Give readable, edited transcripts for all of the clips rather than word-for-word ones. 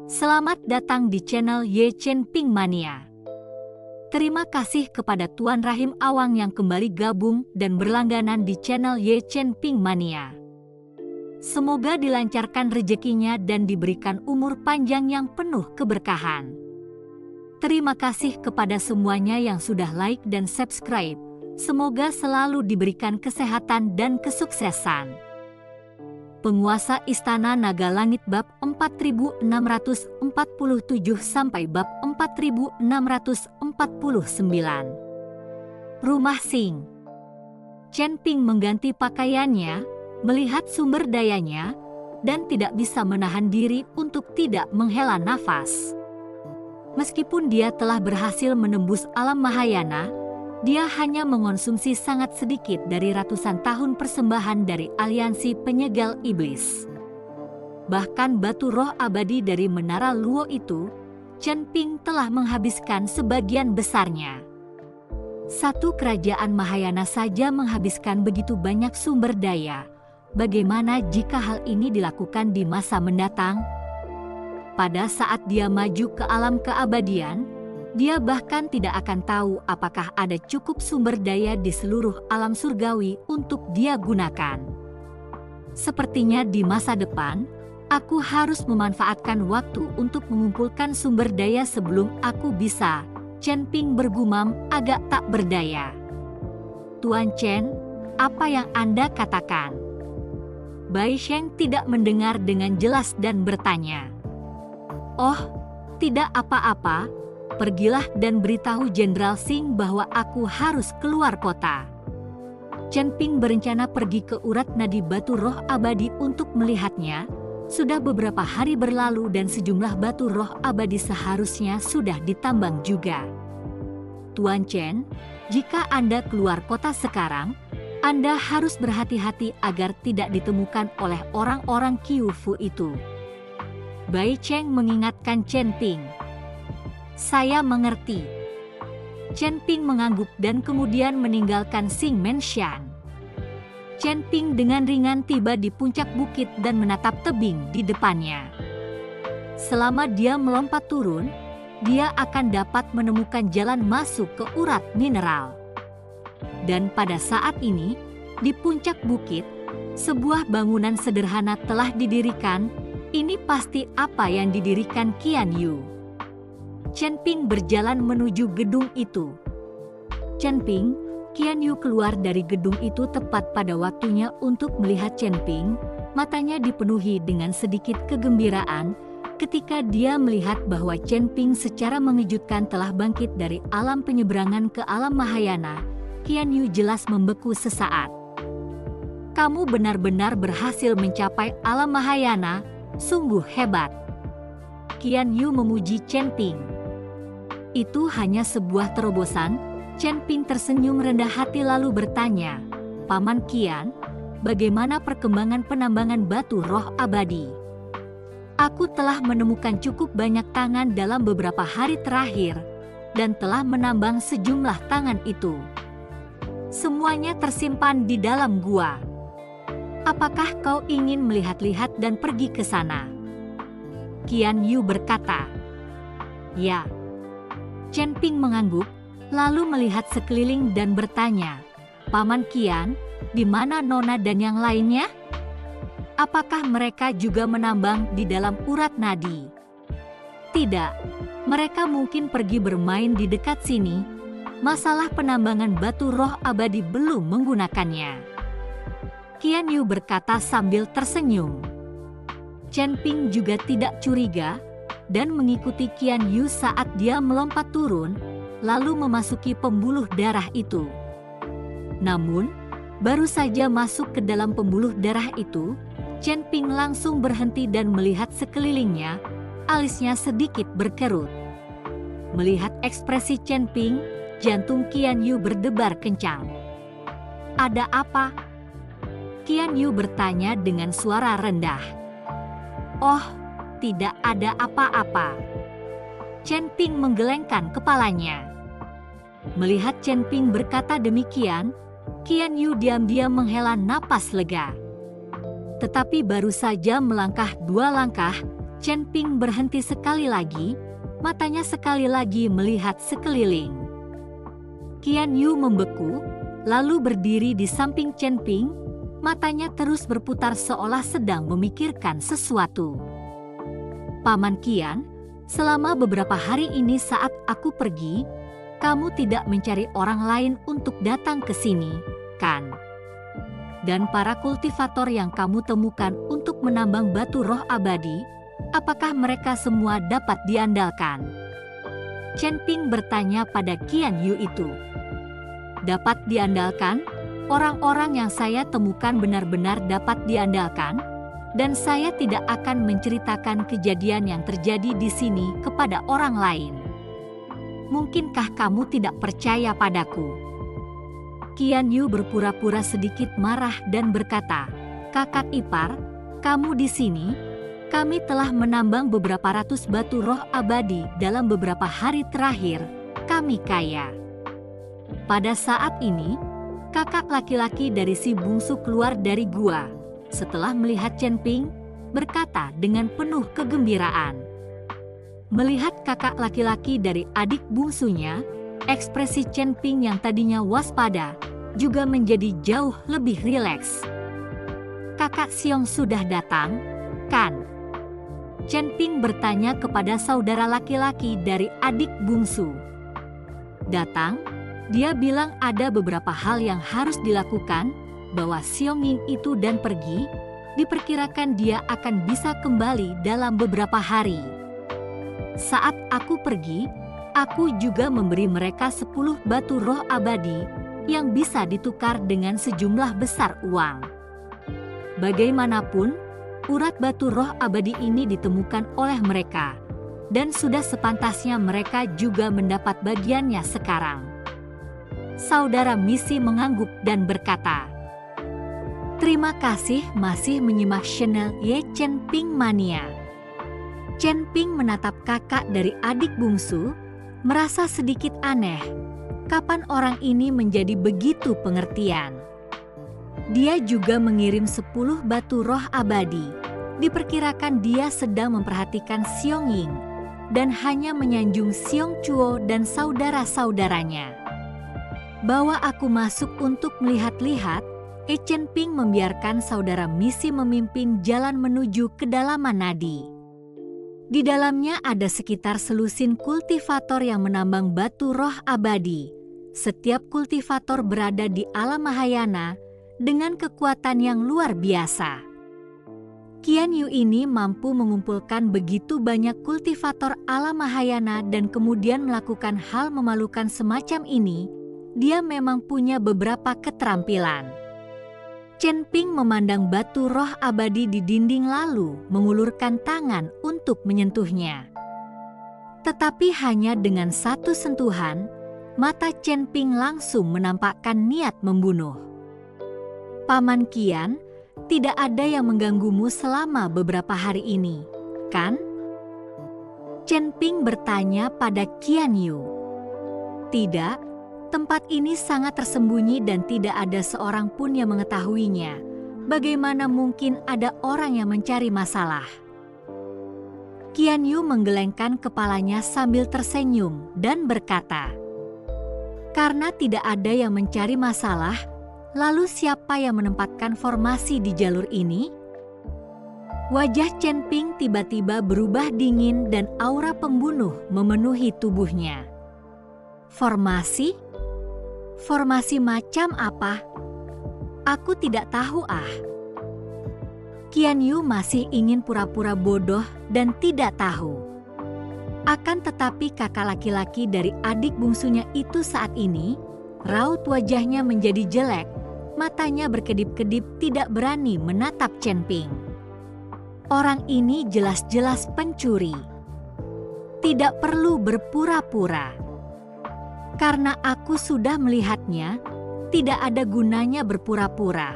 Selamat datang di channel Ye Chen Ping Mania. Terima kasih kepada Tuan Rahim Awang yang kembali gabung dan berlangganan di channel Ye Chen Ping Mania. Semoga dilancarkan rezekinya dan diberikan umur panjang yang penuh keberkahan. Terima kasih kepada semuanya yang sudah like dan subscribe. Semoga selalu diberikan kesehatan dan kesuksesan. Penguasa Istana Naga Langit bab 4647 sampai bab 4649. Rumah Sing. Chen Ping mengganti pakaiannya, melihat sumber dayanya, dan tidak bisa menahan diri untuk tidak menghela nafas. Meskipun dia telah berhasil menembus alam Mahayana, dia hanya mengonsumsi sangat sedikit dari ratusan tahun persembahan dari aliansi penyegel iblis. Bahkan batu roh abadi dari Menara Luo itu, Chen Ping telah menghabiskan sebagian besarnya. Satu kerajaan Mahayana saja menghabiskan begitu banyak sumber daya. Bagaimana jika hal ini dilakukan di masa mendatang? Pada saat dia maju ke alam keabadian, dia bahkan tidak akan tahu apakah ada cukup sumber daya di seluruh alam surgawi untuk dia gunakan. Sepertinya di masa depan, aku harus memanfaatkan waktu untuk mengumpulkan sumber daya sebelum aku bisa. Chen Ping bergumam agak tak berdaya. Tuan Chen, apa yang Anda katakan? Bai Sheng tidak mendengar dengan jelas dan bertanya. Oh, tidak apa-apa. Pergilah dan beritahu Jenderal Sing bahwa aku harus keluar kota. Chen Ping berencana pergi ke urat nadi batu roh abadi untuk melihatnya. Sudah beberapa hari berlalu dan sejumlah batu roh abadi seharusnya sudah ditambang juga. Tuan Chen, jika Anda keluar kota sekarang, Anda harus berhati-hati agar tidak ditemukan oleh orang-orang Qiufu itu. Bai Cheng mengingatkan Chen Ping. Saya mengerti. Chen Ping mengangguk dan kemudian meninggalkan Sing Menshan. Chen Ping dengan ringan tiba di puncak bukit dan menatap tebing di depannya. Selama dia melompat turun, dia akan dapat menemukan jalan masuk ke urat mineral. Dan pada saat ini, di puncak bukit, sebuah bangunan sederhana telah didirikan. Ini pasti apa yang didirikan Qian Yu. Chen Ping berjalan menuju gedung itu. Chen Ping, Qian Yu keluar dari gedung itu tepat pada waktunya untuk melihat Chen Ping. Matanya dipenuhi dengan sedikit kegembiraan ketika dia melihat bahwa Chen Ping secara mengejutkan telah bangkit dari alam penyeberangan ke alam Mahayana. Qian Yu jelas membeku sesaat. Kamu benar-benar berhasil mencapai alam Mahayana, sungguh hebat. Qian Yu memuji Chen Ping. Itu hanya sebuah terobosan. Chen Ping tersenyum rendah hati lalu bertanya, Paman Qian, bagaimana perkembangan penambangan batu roh abadi? Aku telah menemukan cukup banyak tangan dalam beberapa hari terakhir, dan telah menambang sejumlah tangan itu. Semuanya tersimpan di dalam gua. Apakah kau ingin melihat-lihat dan pergi ke sana? Qian Yu berkata. Ya. Chen Ping mengangguk, lalu melihat sekeliling dan bertanya, Paman Qian, di mana Nona dan yang lainnya? Apakah mereka juga menambang di dalam urat nadi? Tidak, mereka mungkin pergi bermain di dekat sini. Masalah penambangan batu roh abadi belum menggunakannya. Qian Yu berkata sambil tersenyum. Chen Ping juga tidak curiga dan mengikuti Qian Yu saat dia melompat turun, lalu memasuki pembuluh darah itu. Namun, baru saja masuk ke dalam pembuluh darah itu, Chen Ping langsung berhenti dan melihat sekelilingnya, alisnya sedikit berkerut. Melihat ekspresi Chen Ping, jantung Qian Yu berdebar kencang. Ada apa? Qian Yu bertanya dengan suara rendah. Oh, tidak ada apa-apa. Chen Ping menggelengkan kepalanya. Melihat Chen Ping berkata demikian, Qian Yu diam-diam menghela napas lega. Tetapi baru saja melangkah 2 langkah, Chen Ping berhenti sekali lagi, matanya sekali lagi melihat sekeliling. Qian Yu membeku, lalu berdiri di samping Chen Ping, matanya terus berputar seolah sedang memikirkan sesuatu. Paman Qian, selama beberapa hari ini saat aku pergi, kamu tidak mencari orang lain untuk datang ke sini, kan? Dan para kultivator yang kamu temukan untuk menambang batu roh abadi, apakah mereka semua dapat diandalkan? Chen Ping bertanya pada Qian Yu itu. Dapat diandalkan? Orang-orang yang saya temukan benar-benar dapat diandalkan, dan saya tidak akan menceritakan kejadian yang terjadi di sini kepada orang lain. Mungkinkah kamu tidak percaya padaku? Qian Yu berpura-pura sedikit marah dan berkata, "Kakak ipar, kamu di sini? Kami telah menambang beberapa ratus batu roh abadi dalam beberapa hari terakhir. Kami kaya." Pada saat ini, kakak laki-laki dari si bungsu keluar dari gua. Setelah melihat Chen Ping, berkata dengan penuh kegembiraan. Melihat kakak laki-laki dari adik bungsunya, ekspresi Chen Ping yang tadinya waspada juga menjadi jauh lebih rileks. "Kakak Xiong sudah datang, kan?" Chen Ping bertanya kepada saudara laki-laki dari adik bungsu. "Datang?" Dia bilang ada beberapa hal yang harus dilakukan, bahwa Xiong Ying itu dan pergi, diperkirakan dia akan bisa kembali dalam beberapa hari. Saat aku pergi, aku juga memberi mereka 10 batu roh abadi yang bisa ditukar dengan sejumlah besar uang. Bagaimanapun, urat batu roh abadi ini ditemukan oleh mereka, dan sudah sepantasnya mereka juga mendapat bagiannya sekarang. Saudara Misi mengangguk dan berkata, "Terima kasih masih menyimak channel Ye Chen Ping Mania." Chen Ping menatap kakak dari adik bungsu, merasa sedikit aneh. Kapan orang ini menjadi begitu pengertian? Dia juga mengirim 10 batu roh abadi. Diperkirakan dia sedang memperhatikan Xiong Ying dan hanya menyanjung Xiong Chuo dan saudara-saudaranya. Bawa aku masuk untuk melihat-lihat. Chen Ping membiarkan saudara Misi memimpin jalan menuju kedalaman nadi. Di dalamnya ada sekitar selusin kultivator yang menambang batu roh abadi. Setiap kultivator berada di alam Mahayana dengan kekuatan yang luar biasa. Qian Yu ini mampu mengumpulkan begitu banyak kultivator alam Mahayana dan kemudian melakukan hal memalukan semacam ini. Dia memang punya beberapa keterampilan. Chen Ping memandang batu roh abadi di dinding lalu mengulurkan tangan untuk menyentuhnya. Tetapi hanya dengan satu sentuhan, mata Chen Ping langsung menampakkan niat membunuh. "Paman Qian, tidak ada yang mengganggumu selama beberapa hari ini, kan?" Chen Ping bertanya pada Qian Yu. "Tidak. Tempat ini sangat tersembunyi dan tidak ada seorang pun yang mengetahuinya. Bagaimana mungkin ada orang yang mencari masalah?" Qian Yu menggelengkan kepalanya sambil tersenyum dan berkata, "Karena tidak ada yang mencari masalah, lalu siapa yang menempatkan formasi di jalur ini?" Wajah Chen Ping tiba-tiba berubah dingin dan aura pembunuh memenuhi tubuhnya. "Formasi? Formasi macam apa? Aku tidak tahu ah." Qian Yu masih ingin pura-pura bodoh dan tidak tahu. Akan tetapi kakak laki-laki dari adik bungsunya itu saat ini, raut wajahnya menjadi jelek, matanya berkedip-kedip tidak berani menatap Chen Ping. Orang ini jelas-jelas pencuri. Tidak perlu berpura-pura. Karena aku sudah melihatnya, tidak ada gunanya berpura-pura.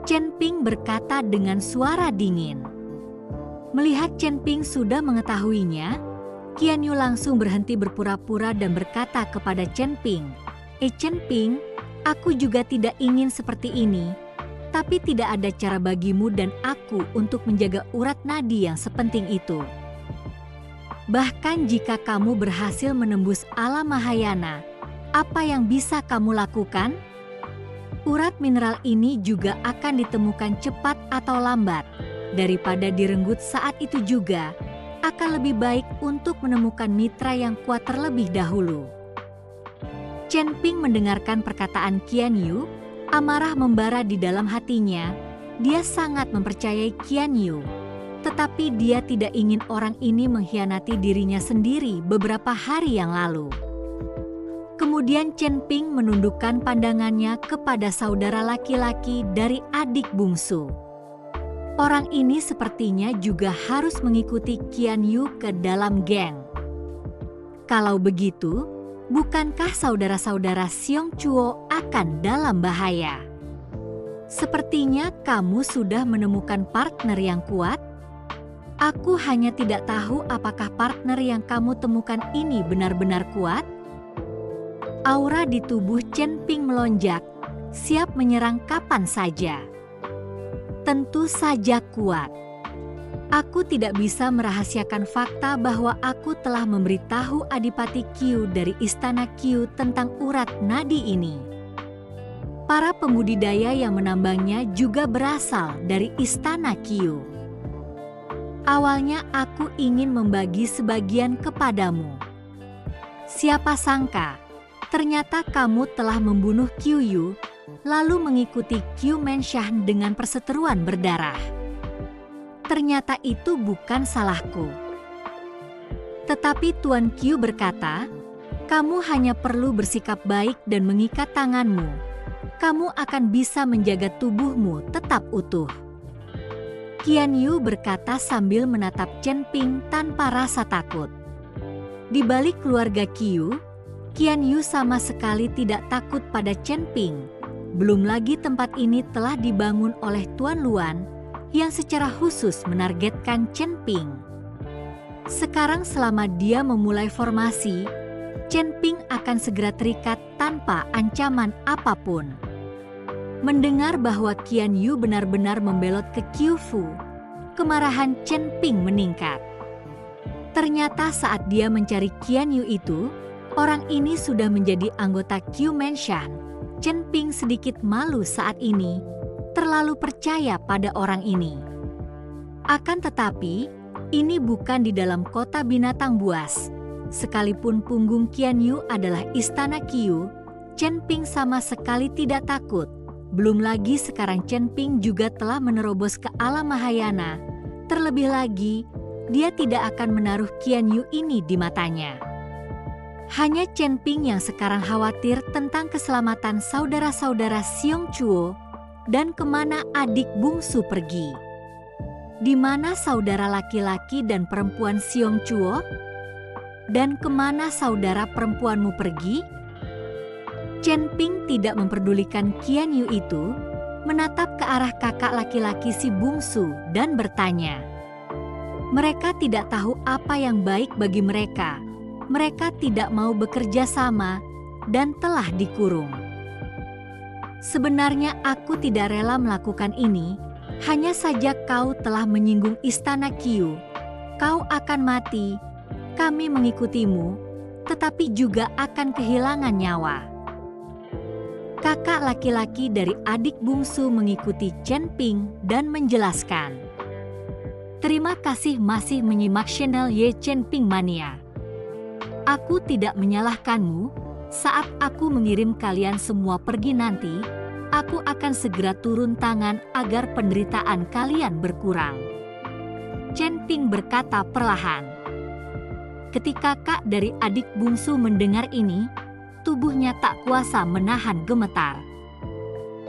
Chen Ping berkata dengan suara dingin. Melihat Chen Ping sudah mengetahuinya, Qian Yu langsung berhenti berpura-pura dan berkata kepada Chen Ping, Chen Ping, aku juga tidak ingin seperti ini. Tetapi tidak ada cara bagimu dan aku untuk menjaga urat nadi yang sepenting itu. Bahkan jika kamu berhasil menembus alam Mahayana, apa yang bisa kamu lakukan? Urat mineral ini juga akan ditemukan cepat atau lambat. Daripada direnggut saat itu juga, akan lebih baik untuk menemukan mitra yang kuat terlebih dahulu. Chen Ping mendengarkan perkataan Qian Yu, amarah membara di dalam hatinya. Dia sangat mempercayai Qian Yu. Tetapi dia tidak ingin orang ini mengkhianati dirinya sendiri beberapa hari yang lalu. Kemudian Chen Ping menundukkan pandangannya kepada saudara laki-laki dari adik bungsu. Orang ini sepertinya juga harus mengikuti Qian Yu ke dalam geng. Kalau begitu, bukankah saudara-saudara Xiong Chuo akan dalam bahaya? Sepertinya kamu sudah menemukan partner yang kuat. Aku hanya tidak tahu apakah partner yang kamu temukan ini benar-benar kuat. Aura di tubuh Chen Ping melonjak, siap menyerang kapan saja. Tentu saja kuat. Aku tidak bisa merahasiakan fakta bahwa aku telah memberitahu Adipati Qiu dari Istana Qiu tentang urat nadi ini. Para pembudidaya yang menambangnya juga berasal dari Istana Qiu. Awalnya aku ingin membagi sebagian kepadamu. Siapa sangka, ternyata kamu telah membunuh Qiu Yu, lalu mengikuti Qiu Menshan dengan perseteruan berdarah. Ternyata itu bukan salahku. Tetapi Tuan Qiu berkata, kamu hanya perlu bersikap baik dan mengikat tanganmu. Kamu akan bisa menjaga tubuhmu tetap utuh. Qian Yu berkata sambil menatap Chen Ping tanpa rasa takut. Di balik keluarga Qiu, Qian Yu sama sekali tidak takut pada Chen Ping. Belum lagi tempat ini telah dibangun oleh Tuan Luan yang secara khusus menargetkan Chen Ping. Sekarang selama dia memulai formasi, Chen Ping akan segera terikat tanpa ancaman apapun. Mendengar bahwa Qian Yu benar-benar membelot ke Qiu Fu, kemarahan Chen Ping meningkat. Ternyata saat dia mencari Qian Yu itu, orang ini sudah menjadi anggota Qiu Menshan. Chen Ping sedikit malu saat ini, terlalu percaya pada orang ini. Akan tetapi, ini bukan di dalam kota binatang buas. Sekalipun punggung Qian Yu adalah Istana Qiu, Chen Ping sama sekali tidak takut. Belum lagi sekarang Chen Ping juga telah menerobos ke alam Mahayana. Terlebih lagi, dia tidak akan menaruh Qian Yu ini di matanya. Hanya Chen Ping yang sekarang khawatir tentang keselamatan saudara-saudara Xiong Chuo dan kemana adik bungsu pergi. Di mana saudara laki-laki dan perempuan Xiong Chuo? Dan kemana saudara perempuanmu pergi? Chen Ping tidak memperdulikan Qian Yu itu, menatap ke arah kakak laki-laki si bungsu dan bertanya. Mereka tidak tahu apa yang baik bagi mereka. Mereka tidak mau bekerja sama dan telah dikurung. Sebenarnya aku tidak rela melakukan ini, hanya saja kau telah menyinggung Istana Qiu. Kau akan mati, kami mengikutimu, tetapi juga akan kehilangan nyawa. Kakak laki-laki dari adik bungsu mengikuti Chen Ping dan menjelaskan. Terima kasih masih menyimak channel Ye Chen Ping Mania. Aku tidak menyalahkanmu, saat aku mengirim kalian semua pergi nanti, aku akan segera turun tangan agar penderitaan kalian berkurang. Chen Ping berkata perlahan. Ketika kakak dari adik bungsu mendengar ini, tubuhnya tak kuasa menahan gemetar.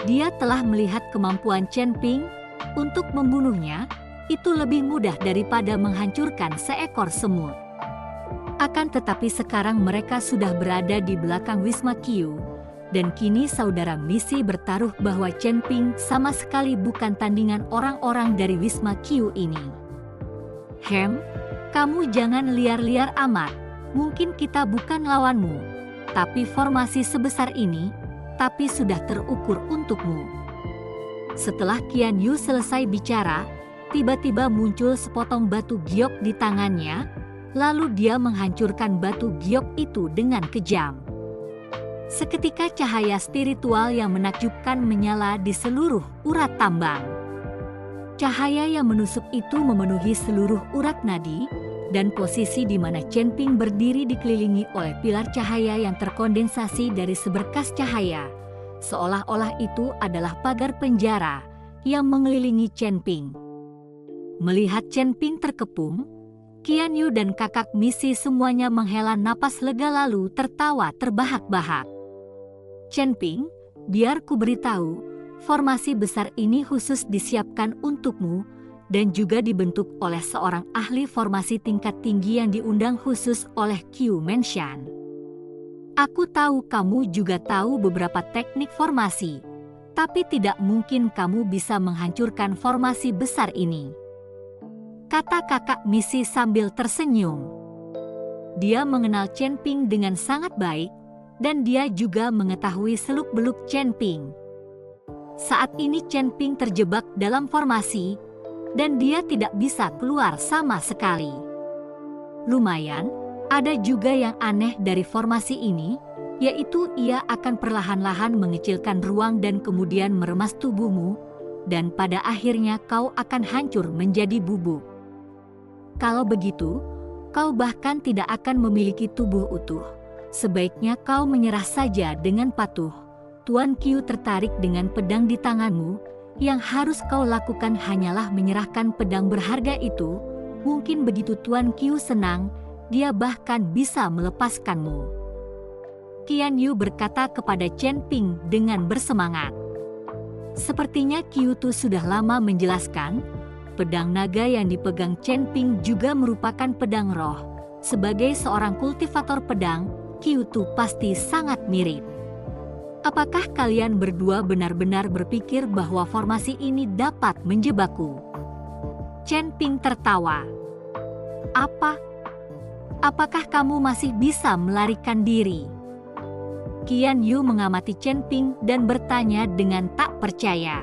Dia telah melihat kemampuan Chen Ping untuk membunuhnya, itu lebih mudah daripada menghancurkan seekor semut. Akan tetapi sekarang mereka sudah berada di belakang Wisma Qiu, dan kini saudara misi bertaruh bahwa Chen Ping sama sekali bukan tandingan orang-orang dari Wisma Qiu ini. Kamu jangan liar-liar amat, mungkin kita bukan lawanmu. Tapi formasi sebesar ini, tapi sudah terukur untukmu. Setelah Qian Yu selesai bicara, tiba-tiba muncul sepotong batu giok di tangannya, lalu dia menghancurkan batu giok itu dengan kejam. Seketika cahaya spiritual yang menakjubkan menyala di seluruh urat tambang. Cahaya yang menusuk itu memenuhi seluruh urat nadi, dan posisi di mana Chen Ping berdiri dikelilingi oleh pilar cahaya yang terkondensasi dari seberkas cahaya. Seolah-olah itu adalah pagar penjara yang mengelilingi Chen Ping. Melihat Chen Ping terkepung, Qian Yu dan kakak misi semuanya menghela napas lega lalu tertawa terbahak-bahak. Chen Ping, biar ku beritahu, formasi besar ini khusus disiapkan untukmu dan juga dibentuk oleh seorang ahli formasi tingkat tinggi yang diundang khusus oleh Qiu Menshan. Aku tahu kamu juga tahu beberapa teknik formasi, tapi tidak mungkin kamu bisa menghancurkan formasi besar ini, kata kakak misi sambil tersenyum. Dia mengenal Chen Ping dengan sangat baik, dan dia juga mengetahui seluk-beluk Chen Ping. Saat ini Chen Ping terjebak dalam formasi, dan dia tidak bisa keluar sama sekali. Lumayan, ada juga yang aneh dari formasi ini, yaitu ia akan perlahan-lahan mengecilkan ruang dan kemudian meremas tubuhmu, dan pada akhirnya kau akan hancur menjadi bubuk. Kalau begitu, kau bahkan tidak akan memiliki tubuh utuh. Sebaiknya kau menyerah saja dengan patuh. Tuan Qiu tertarik dengan pedang di tanganmu. Yang harus kau lakukan hanyalah menyerahkan pedang berharga itu. Mungkin begitu Tuan Qiu senang, dia bahkan bisa melepaskanmu. Qian Yu berkata kepada Chen Ping dengan bersemangat. Sepertinya Qiu Tu sudah lama menjelaskan, pedang naga yang dipegang Chen Ping juga merupakan pedang roh. Sebagai seorang kultivator pedang, Qiu Tu pasti sangat mirip. Apakah kalian berdua benar-benar berpikir bahwa formasi ini dapat menjebakku? Chen Ping tertawa. Apakah kamu masih bisa melarikan diri? Qian Yu mengamati Chen Ping dan bertanya dengan tak percaya.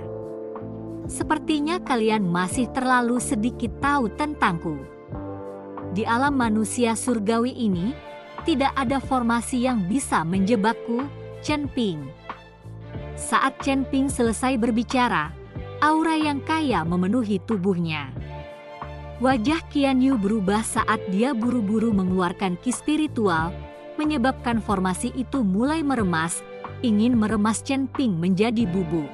Sepertinya kalian masih terlalu sedikit tahu tentangku. Di alam manusia surgawi ini, tidak ada formasi yang bisa menjebakku, Chen Ping. Saat Chen Ping selesai berbicara, aura yang kaya memenuhi tubuhnya. Wajah Qian Yu berubah saat dia buru-buru mengeluarkan ki spiritual, menyebabkan formasi itu mulai meremas, ingin meremas Chen Ping menjadi bubuk.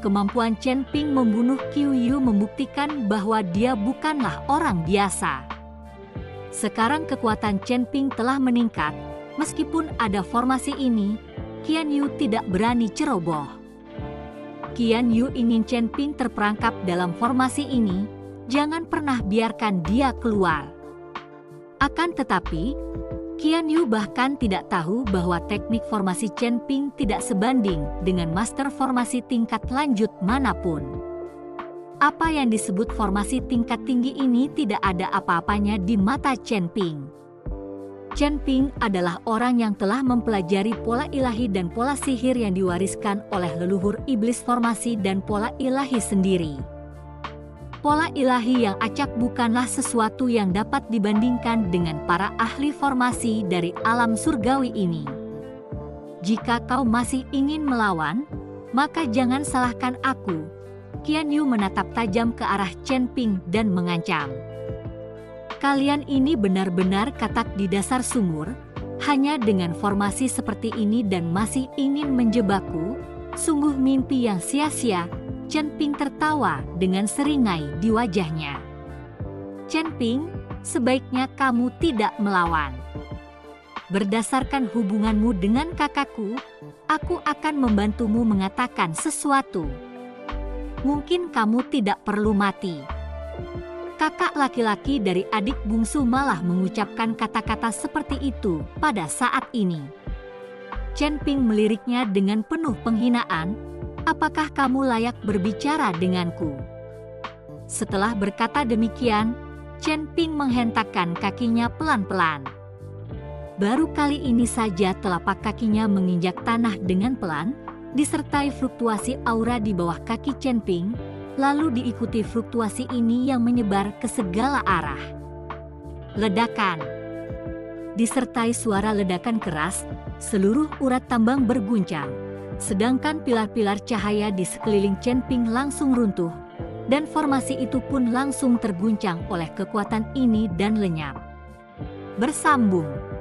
Kemampuan Chen Ping membunuh Qiu Yu membuktikan bahwa dia bukanlah orang biasa. Sekarang kekuatan Chen Ping telah meningkat, meskipun ada formasi ini, Qian Yu tidak berani ceroboh. Qian Yu ingin Chen Ping terperangkap dalam formasi ini, jangan pernah biarkan dia keluar. Akan tetapi, Qian Yu bahkan tidak tahu bahwa teknik formasi Chen Ping tidak sebanding dengan master formasi tingkat lanjut manapun. Apa yang disebut formasi tingkat tinggi ini tidak ada apa-apanya di mata Chen Ping. Chen Ping adalah orang yang telah mempelajari pola ilahi dan pola sihir yang diwariskan oleh leluhur iblis formasi dan pola ilahi sendiri. Pola ilahi yang acak bukanlah sesuatu yang dapat dibandingkan dengan para ahli formasi dari alam surgawi ini. Jika kau masih ingin melawan, maka jangan salahkan aku. Qian Yu menatap tajam ke arah Chen Ping dan mengancam. Kalian ini benar-benar katak di dasar sumur, hanya dengan formasi seperti ini dan masih ingin menjebakku, sungguh mimpi yang sia-sia. Chen Ping tertawa dengan seringai di wajahnya. Chen Ping, sebaiknya kamu tidak melawan. Berdasarkan hubunganmu dengan kakakku, aku akan membantumu mengatakan sesuatu. Mungkin kamu tidak perlu mati. Kakak laki-laki dari adik bungsu malah mengucapkan kata-kata seperti itu pada saat ini. Chen Ping meliriknya dengan penuh penghinaan, apakah kamu layak berbicara denganku? Setelah berkata demikian, Chen Ping menghentakkan kakinya pelan-pelan. Baru kali ini saja telapak kakinya menginjak tanah dengan pelan, disertai fluktuasi aura di bawah kaki Chen Ping, lalu diikuti fluktuasi ini yang menyebar ke segala arah. Ledakan. Disertai suara ledakan keras, seluruh urat tambang berguncang, sedangkan pilar-pilar cahaya di sekeliling Chen Ping langsung runtuh, dan formasi itu pun langsung terguncang oleh kekuatan ini dan lenyap. Bersambung.